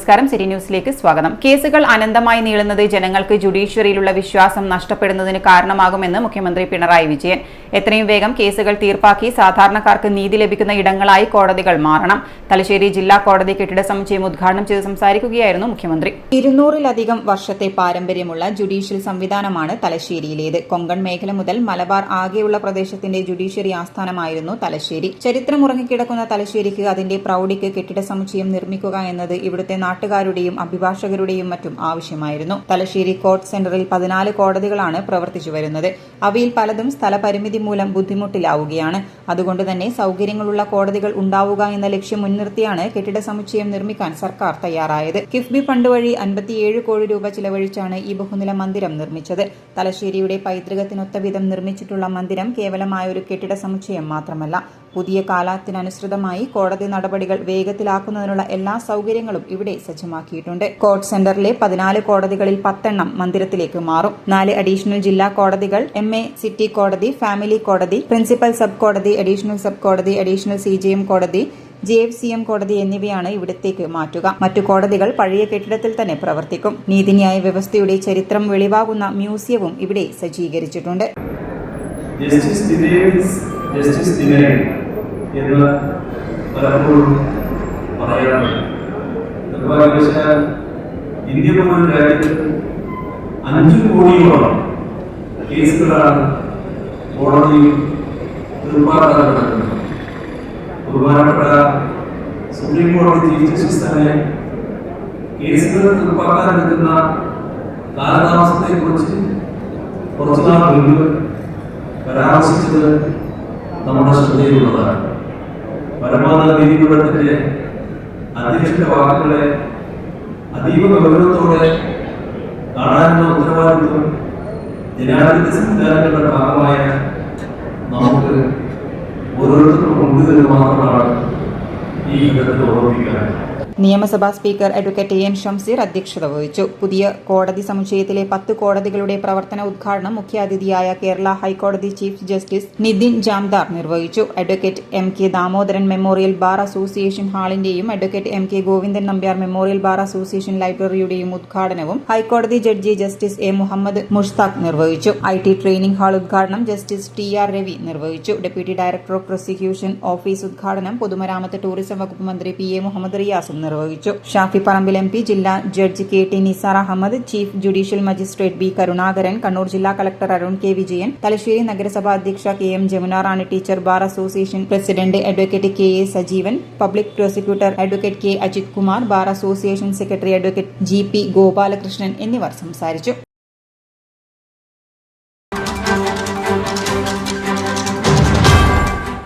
നമസ്കാരം. സിറ്റി ന്യൂസിലേക്ക് സ്വാഗതം. കേസുകൾ അനന്തമായി നീളുന്നത് ജനങ്ങൾക്ക് ജുഡീഷ്യറിയിലുള്ള വിശ്വാസം നഷ്ടപ്പെടുന്നതിന് കാരണമാകുമെന്ന് മുഖ്യമന്ത്രി പിണറായി വിജയൻ. എത്രയും വേഗം കേസുകൾ തീർപ്പാക്കി സാധാരണക്കാർക്ക് നീതി ലഭിക്കുന്ന ഇടങ്ങളായി കോടതികൾ മാറണം. തലശ്ശേരി ജില്ലാ കോടതി കെട്ടിട സമുച്ചയം ഉദ്ഘാടനം ചെയ്ത് സംസാരിക്കുകയായിരുന്നു മുഖ്യമന്ത്രി. 200-ലധികം വർഷത്തെ പാരമ്പര്യമുള്ള ജുഡീഷ്യൽ സംവിധാനമാണ് തലശ്ശേരിയിലേത്. കൊങ്കൺ മേഖല മുതൽ മലബാർ ആകെയുള്ള പ്രദേശത്തിന്റെ ജുഡീഷ്യറി ആസ്ഥാനമായിരുന്നു തലശ്ശേരി. ചരിത്രമുറങ്ങിക്കിടക്കുന്ന തലശ്ശേരിക്ക് അതിന്റെ പ്രൌഢിക്ക് കെട്ടിട സമുച്ചയം നിർമ്മിക്കുക എന്നത് ഇവിടുത്തെ നാട്ടുകാരുടെയും അഭിഭാഷകരുടെയും മറ്റും ആവശ്യമായിരുന്നു. തലശ്ശേരി കോർട്ട് സെന്ററിൽ 14 കോടതികളാണ് പ്രവർത്തിച്ചു വരുന്നത്. അവയിൽ പലതും സ്ഥലപരിമിതി മൂലം ബുദ്ധിമുട്ടിലാവുകയാണ്. അതുകൊണ്ടുതന്നെ സൌകര്യങ്ങളുള്ള കോടതികൾ ഉണ്ടാവുക എന്ന ലക്ഷ്യം മുൻനിർത്തിയാണ് കെട്ടിട സമുച്ചയം നിർമ്മിക്കാൻ സർക്കാർ തയ്യാറായത്. കിഫ്ബി ഫണ്ട് വഴി 57 കോടി രൂപ ചിലവഴിച്ചാണ് ഈ ബഹുനില മന്ദിരം നിർമ്മിച്ചത്. തലശ്ശേരിയുടെ പൈതൃകത്തിനൊത്ത വിധം നിർമ്മിച്ചിട്ടുള്ള മന്ദിരം കേവലമായ ഒരു കെട്ടിട സമുച്ചയം മാത്രമല്ല, പുതിയ കാലത്തിനനുസൃതമായി കോടതി നടപടികൾ വേഗത്തിലാക്കുന്നതിനുള്ള എല്ലാ സൌകര്യങ്ങളും ഇവിടെ സജ്ജമാക്കിയിട്ടുണ്ട്. കോർട്ട് സെന്ററിലെ 14 കോടതികളിൽ 10 എണ്ണം മന്ദിരത്തിലേക്ക് മാറും. 4 അഡീഷണൽ ജില്ലാ കോടതികൾ, MA സിറ്റി കോടതി, ഫാമിലി കോടതി, പ്രിൻസിപ്പൽ സബ് കോടതി, അഡീഷണൽ സബ് കോടതി, അഡീഷണൽ CJM കോടതി, JFCM കോടതി എന്നിവയാണ് ഇവിടത്തേക്ക് മാറ്റുക. മറ്റു കോടതികൾ പഴയ കെട്ടിടത്തിൽ തന്നെ പ്രവർത്തിക്കും. നീതിന്യായ വ്യവസ്ഥയുടെ ചരിത്രം വെളിവാകുന്ന മ്യൂസിയവും ഇവിടെ സജ്ജീകരിച്ചിട്ടുണ്ട്. എന്ന് പലപ്പോഴും പറയാറുണ്ട്. നിർഭാഗ്യവശാൽ ഇന്ത്യ പോലുള്ള രാജ്യത്ത് 5 കോടിയോളം കേസുകളാണ് കോടതിയിൽ തീർപ്പാക്കാതെ കിടക്കുന്നത്. ബഹുമാനപ്പെട്ട സുപ്രീം കോടതി ചീഫ് ജസ്റ്റിസ് തന്നെ കേസുകൾ തീർപ്പാക്കാൻ എടുക്കുന്ന കാലതാമസത്തെക്കുറിച്ച് കുറച്ചുനാൾ മുൻപ് പരാമർശിച്ചത് നമ്മുടെ ശ്രദ്ധയിലുള്ളതാണ്. പരമോന്നത നീതിപീഠത്തിന്റെ അധ്യക്ഷന്റെ വാക്കുകളെ അതീവ ഗൗരവത്തോടെ കാണാനുള്ള ഉത്തരവാദിത്വം ജനാധിപത്യ സംവിധാനങ്ങളുടെ ഭാഗമായ നമുക്ക് ഓരോരുത്തർക്കും ഉണ്ട് എന്ന് മാത്രമാണ് ഈ ഘട്ടത്തിൽ ഓർമ്മിപ്പിക്കാൻ. നിയമസഭാ സ്പീക്കർ അഡ്വക്കേറ്റ് AN ഷംസീർ അധ്യക്ഷത വഹിച്ചു. പുതിയ കോടതി സമുച്ചയത്തിലെ 10 കോടതികളുടെ പ്രവർത്തന ഉദ്ഘാടനം മുഖ്യാതിഥിയായ കേരള ഹൈക്കോടതി ചീഫ് ജസ്റ്റിസ് നിതിൻ ജാംദാർ നിർവഹിച്ചു. Advocate MK Damodaran memorial bar association ഹാളിന്റെയും advocate MK Govindan Nambiar memorial bar association ലൈബ്രറിയുടെയും ഉദ്ഘാടനവും ഹൈക്കോടതി judge justice A Muhammad Mushtaq നിർവഹിച്ചു. IT ട്രെയിനിംഗ് ഹാൾ ഉദ്ഘാടനം ജസ്റ്റിസ് TR രവി നിർവഹിച്ചു. Deputy director of prosecution office ഉദ്ഘാടനം പൊതുമരാമത്ത് ടൂറിസം വകുപ്പ് മന്ത്രി PA മുഹമ്മദ് റിയാസും നിർവഹിച്ചു. ഷാഫി പറമ്പിൽ MP, ജില്ലാ judge KT Nisar Ahmed, chief judicial magistrate B Karunakaran, Kannur ജില്ലാ കളക്ടർ അരുൺ K വിജയൻ, തലശ്ശേരി നഗരസഭാ അധ്യക്ഷ KM Jamuna Rani teacher, bar association president advocate KA Sajeevan, public prosecutor advocate K Ajith Kumar, bar association secretary advocate GP Gopalakrishnan എന്നിവർ സംസാരിച്ചു.